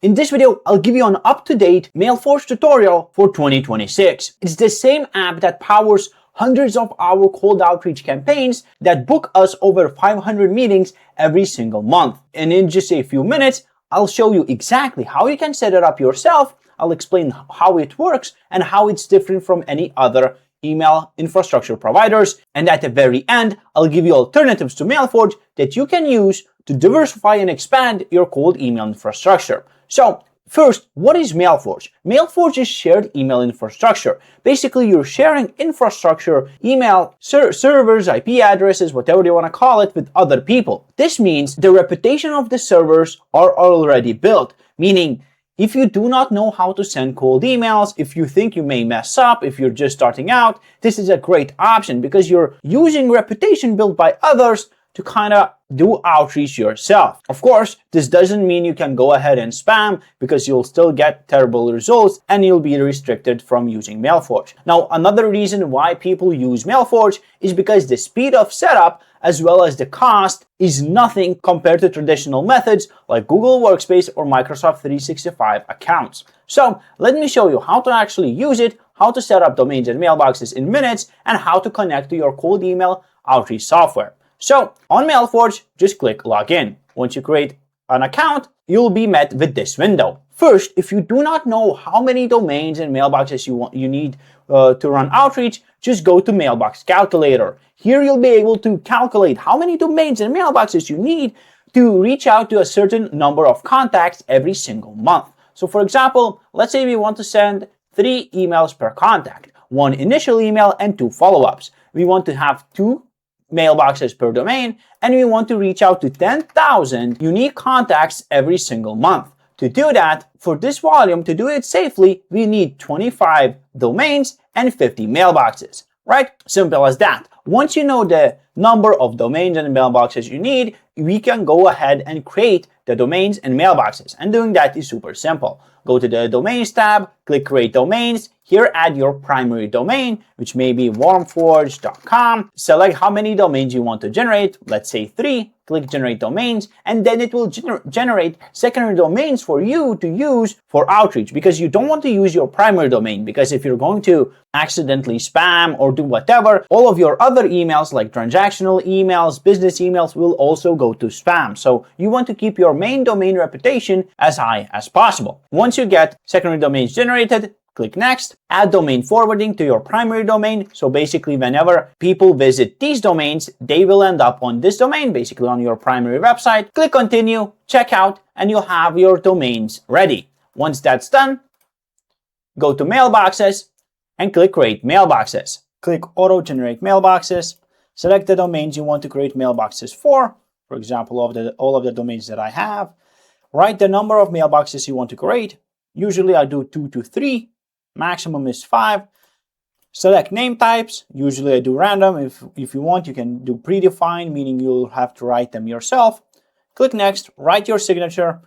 In this video, I'll give you an up-to-date Mailforge tutorial for 2026. It's the same app that powers hundreds of our cold outreach campaigns that book us over 500 meetings every single month. And in just a few minutes, I'll show you exactly how you can set it up yourself. I'll explain how it works and how it's different from any other email infrastructure providers. And at the very end, I'll give you alternatives to Mailforge that you can use to diversify and expand your cold email infrastructure. So first, what is Mailforge? Mailforge is shared email infrastructure. Basically, you're sharing infrastructure, email, servers, IP addresses, whatever you want to call it, with other people. This means the reputation of the servers are already built, meaning if you do not know how to send cold emails, if you think you may mess up, if you're just starting out, this is a great option because you're using reputation built by others to kind of do outreach yourself. Of course, this doesn't mean you can go ahead and spam because you'll still get terrible results and you'll be restricted from using Mailforge. Now, another reason why people use Mailforge is because the speed of setup as well as the cost is nothing compared to traditional methods like Google Workspace or Microsoft 365 accounts. So let me show you how to actually use it, how to set up domains and mailboxes in minutes, and how to connect to your cold email outreach software. So on Mailforge, just click Login. Once you create an account, you'll be met with this window. First, if you do not know how many domains and mailboxes you need to run outreach, just go to Mailbox Calculator. Here you'll be able to calculate how many domains and mailboxes you need to reach out to a certain number of contacts every single month. So for example, let's say we want to send 3 emails per contact, 1 initial email and 2 follow-ups. We want to have 2 mailboxes per domain, and we want to reach out to 10,000 unique contacts every single month. To do that, for this volume, to do it safely, we need 25 domains and 50 mailboxes, right? Simple as that. Once you know the number of domains and mailboxes you need, we can go ahead and create the domains and mailboxes. And doing that is super simple. Go to the Domains tab, click Create Domains. Here, add your primary domain, which may be warmforge.com. Select how many domains you want to generate. Let's say 3. Click Generate Domains, and then it will generate secondary domains for you to use for outreach, because you don't want to use your primary domain, because if you're going to accidentally spam or do whatever, all of your other emails like transactional emails, business emails will also go to spam. So you want to keep your main domain reputation as high as possible. Once you get secondary domains generated, click Next. Add domain forwarding to your primary domain. So basically, whenever people visit these domains, they will end up on this domain, basically on your primary website. Click Continue, check out, and you'll have your domains ready. Once that's done, go to Mailboxes and click Create Mailboxes. Click Auto Generate Mailboxes. Select the domains you want to create mailboxes for example, all of the domains that I have. Write the number of mailboxes you want to create. Usually I do 2 to 3. Maximum is 5. Select name types. Usually I do random. If you want, you can do predefined, meaning you'll have to write them yourself. Click Next, write your signature,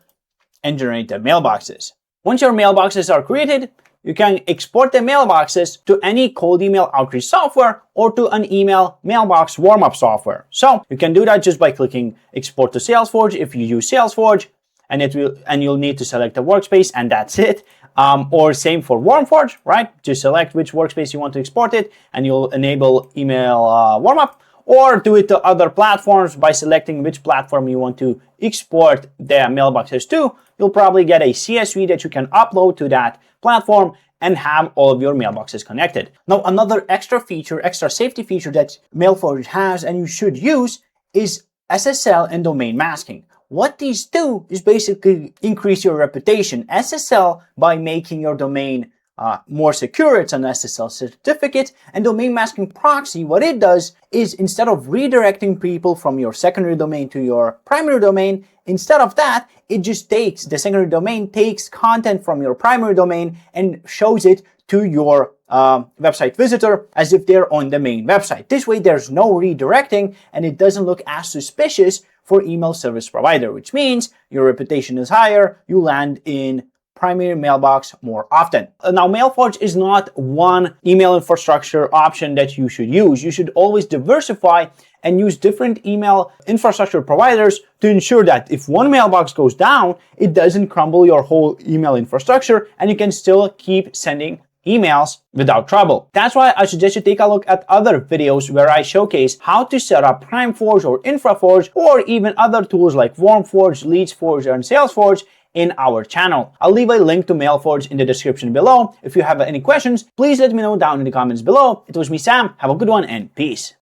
and generate the mailboxes. Once your mailboxes are created, you can export the mailboxes to any cold email outreach software or to an email mailbox warm-up software. So you can do that just by clicking Export to Salesforge if you use Salesforge, and you'll need to select a workspace, and that's it. Or same for Warmforge, right? Just select which workspace you want to export it, and you'll enable email warm-up, or do it to other platforms by selecting which platform you want to export the mailboxes to. You'll probably get a CSV that you can upload to that platform and have all of your mailboxes connected. Now, another extra safety feature that Mailforge has and you should use is SSL and domain masking. What these do is basically increase your reputation. SSL by making your domain more secure, it's an SSL certificate, and domain masking proxy, what it does is instead of redirecting people from your secondary domain to your primary domain, instead of that, the secondary domain takes content from your primary domain and shows it to your website visitor as if they're on the main website. This way, there's no redirecting and it doesn't look as suspicious for email service provider, which means your reputation is higher, you land in primary mailbox more often. Now, Mailforge is not one email infrastructure option that you should use. You should always diversify and use different email infrastructure providers to ensure that if one mailbox goes down, it doesn't crumble your whole email infrastructure and you can still keep sending emails without trouble. That's why I suggest you take a look at other videos where I showcase how to set up PrimeForge or InfraForge or even other tools like WarmForge, LeadsForge, and Salesforge in our channel. I'll leave a link to Mailforge in the description below. If you have any questions, please let me know down in the comments below. It was me, Sam. Have a good one and peace.